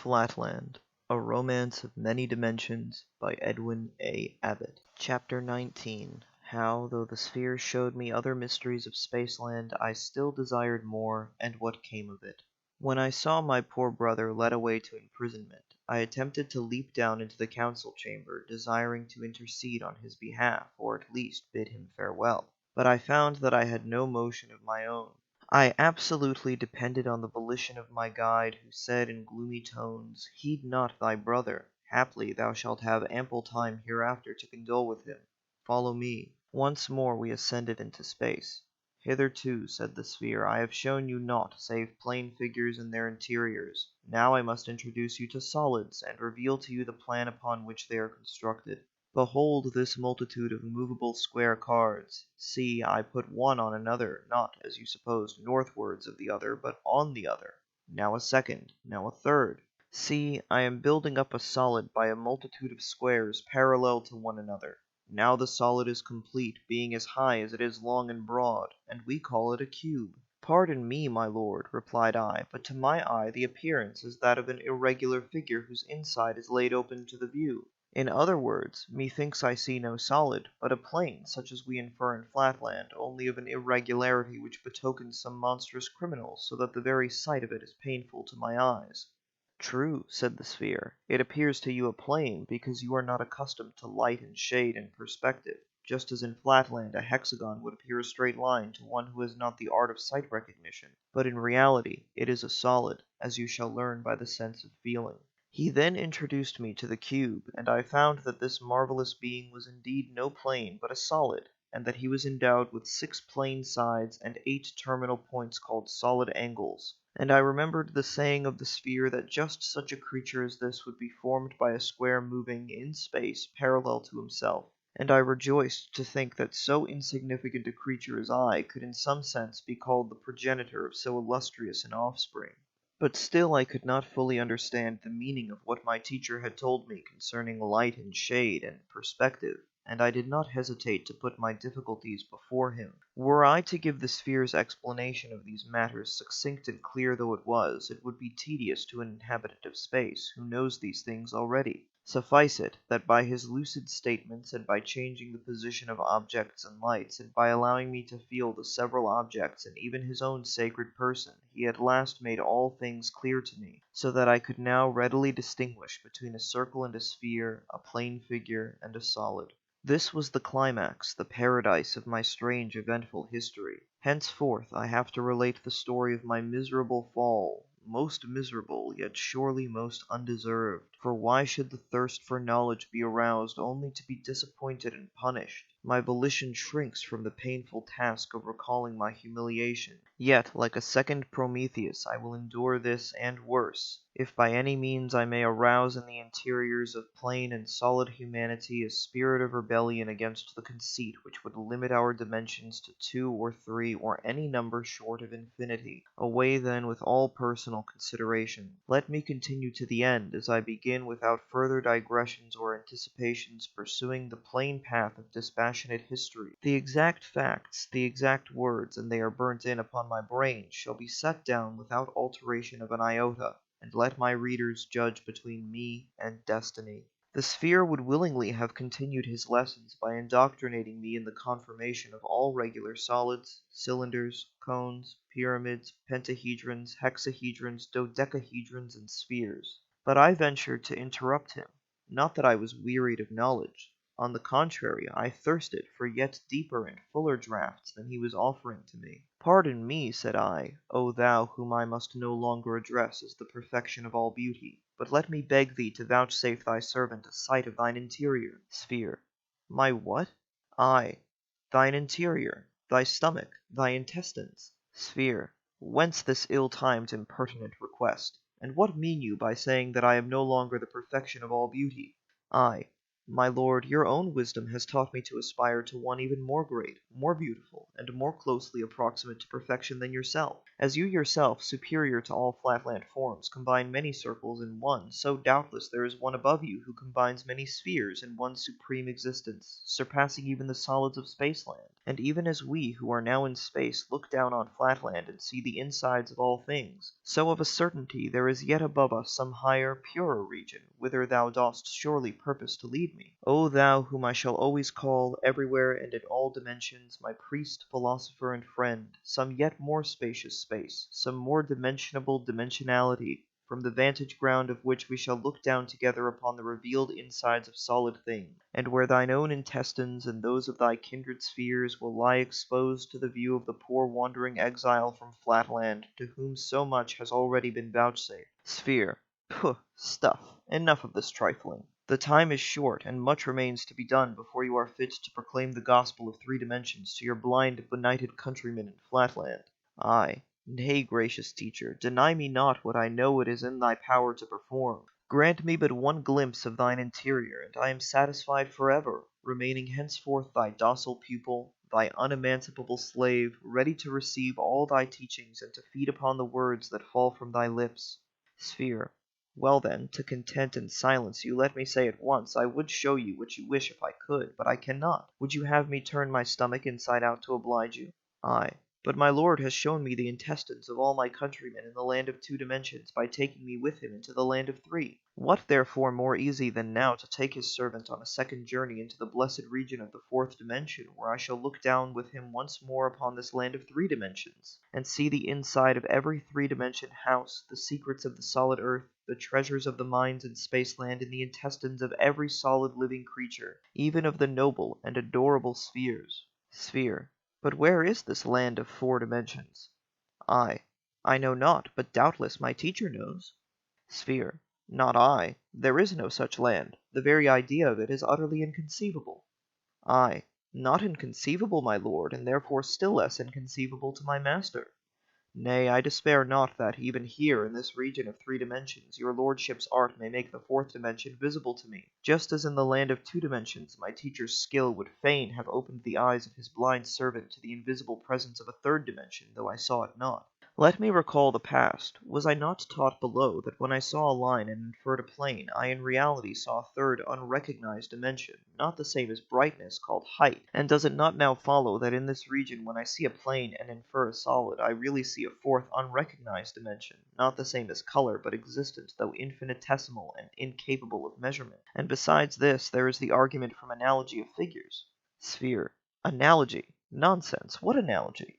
Flatland, A Romance of Many Dimensions by Edwin A. Abbott. Chapter 19. How, though the sphere showed me other mysteries of Spaceland, I still desired more, and what came of it. When I saw my poor brother led away to imprisonment, I attempted to leap down into the council chamber, desiring to intercede on his behalf, or at least bid him farewell. But I found that I had no motion of my own. I absolutely depended on the volition of my guide, who said in gloomy tones, "Heed not thy brother. Haply thou shalt have ample time hereafter to condole with him. Follow me." Once more we ascended into space. "Hitherto," said the sphere, "I have shown you naught save plane figures and their interiors. Now I must introduce you to solids, and reveal to you the plan upon which they are constructed. Behold this multitude of movable square cards. See, I put one on another, not, as you supposed, northwards of the other, but on the other. Now a second, now a third. See, I am building up a solid by a multitude of squares parallel to one another. Now the solid is complete, being as high as it is long and broad, and we call it a cube." "Pardon me, my lord," replied I, "but to my eye the appearance is that of an irregular figure whose inside is laid open to the view. In other words, methinks I see no solid, but a plane such as we infer in Flatland, only of an irregularity which betokens some monstrous criminal, so that the very sight of it is painful to my eyes." "True," said the sphere, "it appears to you a plane, because you are not accustomed to light and shade and perspective, just as in Flatland a hexagon would appear a straight line to one who has not the art of sight recognition. But in reality it is a solid, as you shall learn by the sense of feeling." He then introduced me to the cube, and I found that this marvelous being was indeed no plane, but a solid, and that he was endowed with 6 plane sides and 8 terminal points called solid angles. And I remembered the saying of the sphere that just such a creature as this would be formed by a square moving, in space, parallel to himself. And I rejoiced to think that so insignificant a creature as I could in some sense be called the progenitor of so illustrious an offspring. But still I could not fully understand the meaning of what my teacher had told me concerning light and shade and perspective, and I did not hesitate to put my difficulties before him. Were I to give the sphere's explanation of these matters, succinct and clear though it was, it would be tedious to an inhabitant of space, who knows these things already. Suffice it, that by his lucid statements, and by changing the position of objects and lights, and by allowing me to feel the several objects and even his own sacred person, he at last made all things clear to me, so that I could now readily distinguish between a circle and a sphere, a plane figure and a solid. This was the climax, the paradise of my strange eventful history. Henceforth I have to relate the story of my miserable fall, most miserable, yet surely most undeserved. For why should the thirst for knowledge be aroused only to be disappointed and punished? My volition shrinks from the painful task of recalling my humiliation. Yet, like a second Prometheus, I will endure this and worse, if by any means I may arouse in the interiors of plain and solid humanity a spirit of rebellion against the conceit which would limit our dimensions to 2 or 3 or any number short of infinity. Away then with all personal consideration. Let me continue to the end, as I begin without further digressions or anticipations, pursuing the plain path of dispassionate history. The exact facts, the exact words, and they are burnt in upon my brain, shall be set down without alteration of an iota, and let my readers judge between me and destiny. The sphere would willingly have continued his lessons by indoctrinating me in the conformation of all regular solids, cylinders, cones, pyramids, pentahedrons, hexahedrons, dodecahedrons, and spheres. But I ventured to interrupt him. Not that I was wearied of knowledge. On the contrary, I thirsted for yet deeper and fuller draughts than he was offering to me. "Pardon me," said I, "O thou whom I must no longer address as the perfection of all beauty, but let me beg thee to vouchsafe thy servant a sight of thine interior." Sphere. My what? I. Thine interior, thy stomach, thy intestines. Sphere. Whence this ill-timed impertinent request? And what mean you by saying that I am no longer the perfection of all beauty? I. My lord, your own wisdom has taught me to aspire to one even more great, more beautiful, and more closely approximate to perfection than yourself. As you yourself, superior to all Flatland forms, combine many circles in one, so doubtless there is one above you who combines many spheres in one supreme existence, surpassing even the solids of Spaceland. And even as we, who are now in space, look down on Flatland and see the insides of all things, so of a certainty there is yet above us some higher, purer region, whither thou dost surely purpose to lead me. O thou whom I shall always call, everywhere and in all dimensions, my priest, philosopher, and friend, some yet more spacious space, some more dimensionable dimensionality, from the vantage ground of which we shall look down together upon the revealed insides of solid things, and where thine own intestines and those of thy kindred spheres will lie exposed to the view of the poor wandering exile from Flatland, to whom so much has already been vouchsafed. Sphere. Pooh, stuff. Enough of this trifling. The time is short, and much remains to be done before you are fit to proclaim the gospel of three dimensions to your blind, benighted countrymen in Flatland. Ay, nay, gracious teacher, deny me not what I know it is in thy power to perform. Grant me but one glimpse of thine interior, and I am satisfied forever, remaining henceforth thy docile pupil, thy unemancipable slave, ready to receive all thy teachings and to feed upon the words that fall from thy lips. Sphere. Well then, to content and silence you, let me say at once, I would show you what you wish if I could, but I cannot. Would you have me turn my stomach inside out to oblige you? Ay. But my lord has shown me the intestines of all my countrymen in the land of two dimensions by taking me with him into the land of three. What therefore more easy than now to take his servant on a second journey into the blessed region of the fourth dimension, where I shall look down with him once more upon this land of three dimensions, and see the inside of every three-dimension house, the secrets of the solid earth, the treasures of the mines in Spaceland, and the intestines of every solid living creature, even of the noble and adorable spheres. Sphere. But where is this land of four dimensions? I. I know not, but doubtless my teacher knows. Sphere. Not I. There is no such land. The very idea of it is utterly inconceivable. I. Not inconceivable, my lord, and therefore still less inconceivable to my master. Nay, I despair not that, even here, in this region of three dimensions, your lordship's art may make the fourth dimension visible to me, just as in the land of two dimensions my teacher's skill would fain have opened the eyes of his blind servant to the invisible presence of a third dimension, though I saw it not. Let me recall the past. Was I not taught below that when I saw a line and inferred a plane, I in reality saw a third unrecognized dimension, not the same as brightness, called height? And does it not now follow that in this region when I see a plane and infer a solid, I really see a fourth unrecognized dimension, not the same as color, but existent, though infinitesimal and incapable of measurement? And besides this, there is the argument from analogy of figures. Sphere. Analogy? Nonsense! What analogy?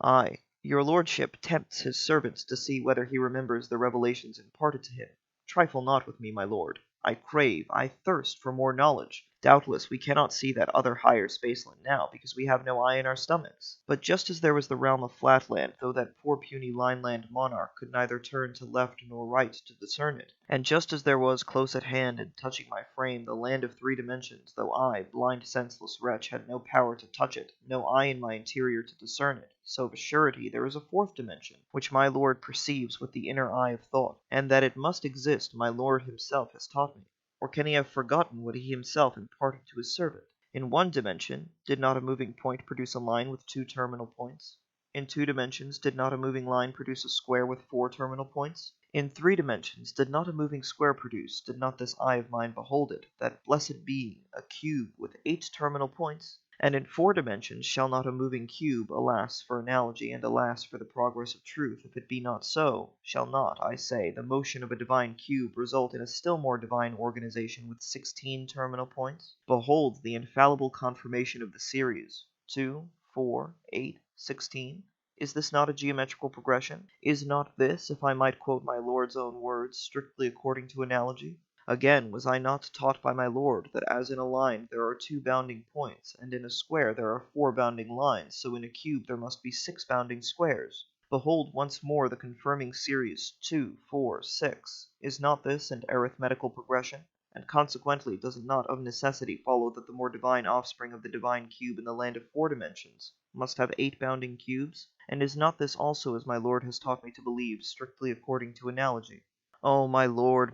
I. Your lordship tempts his servants to see whether he remembers the revelations imparted to him. Trifle not with me, my lord. I crave, I thirst for more knowledge. Doubtless we cannot see that other higher Spaceland now, because we have no eye in our stomachs. But just as there was the realm of Flatland, though that poor puny Lineland monarch could neither turn to left nor right to discern it, and just as there was close at hand and touching my frame the land of three dimensions, though I, blind senseless wretch, had no power to touch it, no eye in my interior to discern it, so of a surety there is a fourth dimension, which my lord perceives with the inner eye of thought, and that it must exist my lord himself has taught me. Or can he have forgotten what he himself imparted to his servant? In one dimension, did not a moving point produce a line with two terminal points? In two dimensions, did not a moving line produce a square with four terminal points? In three dimensions, did not a moving square produce, did not this eye of mine behold it, that blessed being, a cube with 8 terminal points? And in 4 dimensions shall not a moving cube, alas for analogy, and alas for the progress of truth, if it be not so, shall not, I say, the motion of a divine cube result in a still more divine organization with 16 terminal points? Behold the infallible confirmation of the series, 2, 4, 8, 16. Is this not a geometrical progression? Is not this, if I might quote my lord's own words, strictly according to analogy? Again, was I not taught by my lord that as in a line there are 2 bounding points, and in a square there are 4 bounding lines, so in a cube there must be 6 bounding squares? Behold once more the confirming series 2, 4, 6. Is not this an arithmetical progression? And consequently does it not of necessity follow that the more divine offspring of the divine cube in the land of 4 dimensions must have 8 bounding cubes? And is not this also, as my lord has taught me to believe, strictly according to analogy? Oh, my lord,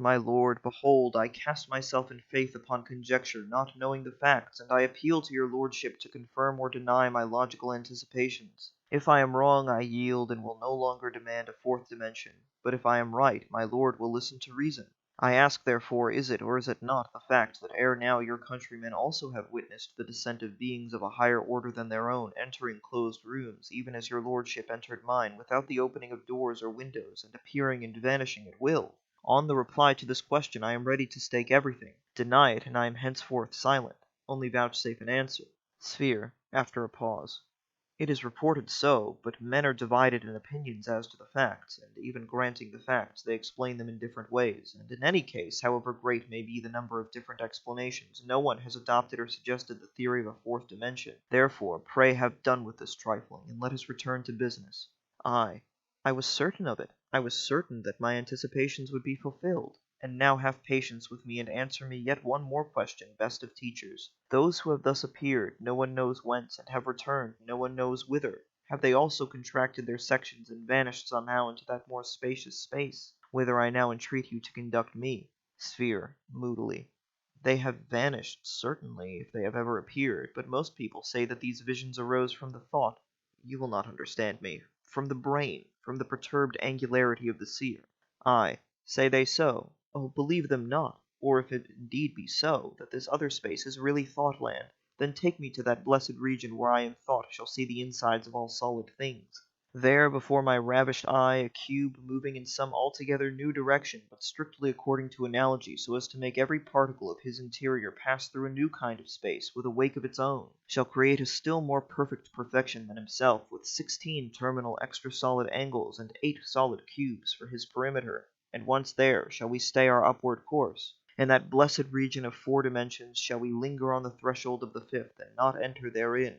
behold, I cast myself in faith upon conjecture, not knowing the facts, and I appeal to your lordship to confirm or deny my logical anticipations. If I am wrong, I yield, and will no longer demand a fourth dimension, but if I am right, my lord will listen to reason. I ask, therefore, is it or is it not the fact that ere now your countrymen also have witnessed the descent of beings of a higher order than their own, entering closed rooms, even as your lordship entered mine, without the opening of doors or windows, and appearing and vanishing at will? On the reply to this question I am ready to stake everything. Deny it, and I am henceforth silent. Only vouchsafe an answer. Sphere, after a pause. It is reported so, but men are divided in opinions as to the facts, and even granting the facts, they explain them in different ways, and in any case, however great may be the number of different explanations, no one has adopted or suggested the theory of a fourth dimension. Therefore, pray have done with this trifling, and let us return to business. I was certain of it. I was certain that my anticipations would be fulfilled. And now have patience with me and answer me yet one more question, best of teachers. Those who have thus appeared, no one knows whence, and have returned, no one knows whither, have they also contracted their sections and vanished somehow into that more spacious space, whither I now entreat you to conduct me? Sphere, moodily. They have vanished, certainly, if they have ever appeared, but most people say that these visions arose from the thought, you will not understand me, from the brain, from the perturbed angularity of the seer. Ay, say they so? Oh, believe them not. Or if it indeed be so, that this other space is really Thoughtland, then take me to that blessed region where I in thought shall see the insides of all solid things. There, before my ravished eye, a cube moving in some altogether new direction, but strictly according to analogy, so as to make every particle of his interior pass through a new kind of space, with a wake of its own, shall create a still more perfect perfection than himself, with 16 terminal extra-solid angles and 8 solid cubes for his perimeter, and once there, shall we stay our upward course. In that blessed region of 4 dimensions shall we linger on the threshold of the 5th, and not enter therein.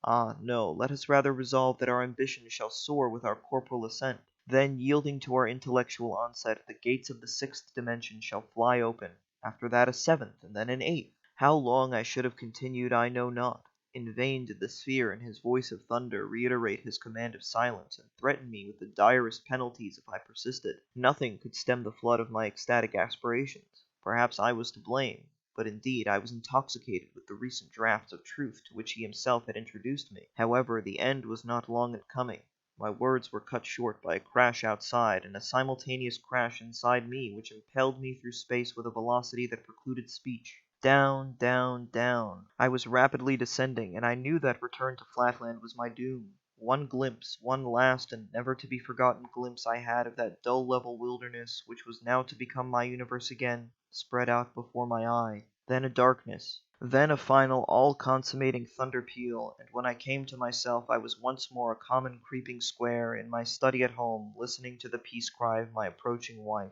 Ah, no, let us rather resolve that our ambition shall soar with our corporal ascent. Then, yielding to our intellectual onset, the gates of the 6th dimension shall fly open. After that a 7th, and then an 8th. How long I should have continued I know not. In vain did the sphere in his voice of thunder reiterate his command of silence, and threaten me with the direst penalties if I persisted. Nothing could stem the flood of my ecstatic aspirations. Perhaps I was to blame. But indeed I was intoxicated with the recent draughts of truth to which he himself had introduced me. However, the end was not long in coming. My words were cut short by a crash outside, and a simultaneous crash inside me which impelled me through space with a velocity that precluded speech. Down, down, down. I was rapidly descending, and I knew that return to Flatland was my doom. One glimpse, one last and never to be forgotten glimpse I had of that dull level wilderness which was now to become my universe again, spread out before my eye. Then a darkness. Then a final, all-consummating thunder peal, and when I came to myself I was once more a common creeping square in my study at home, listening to the peace cry of my approaching wife.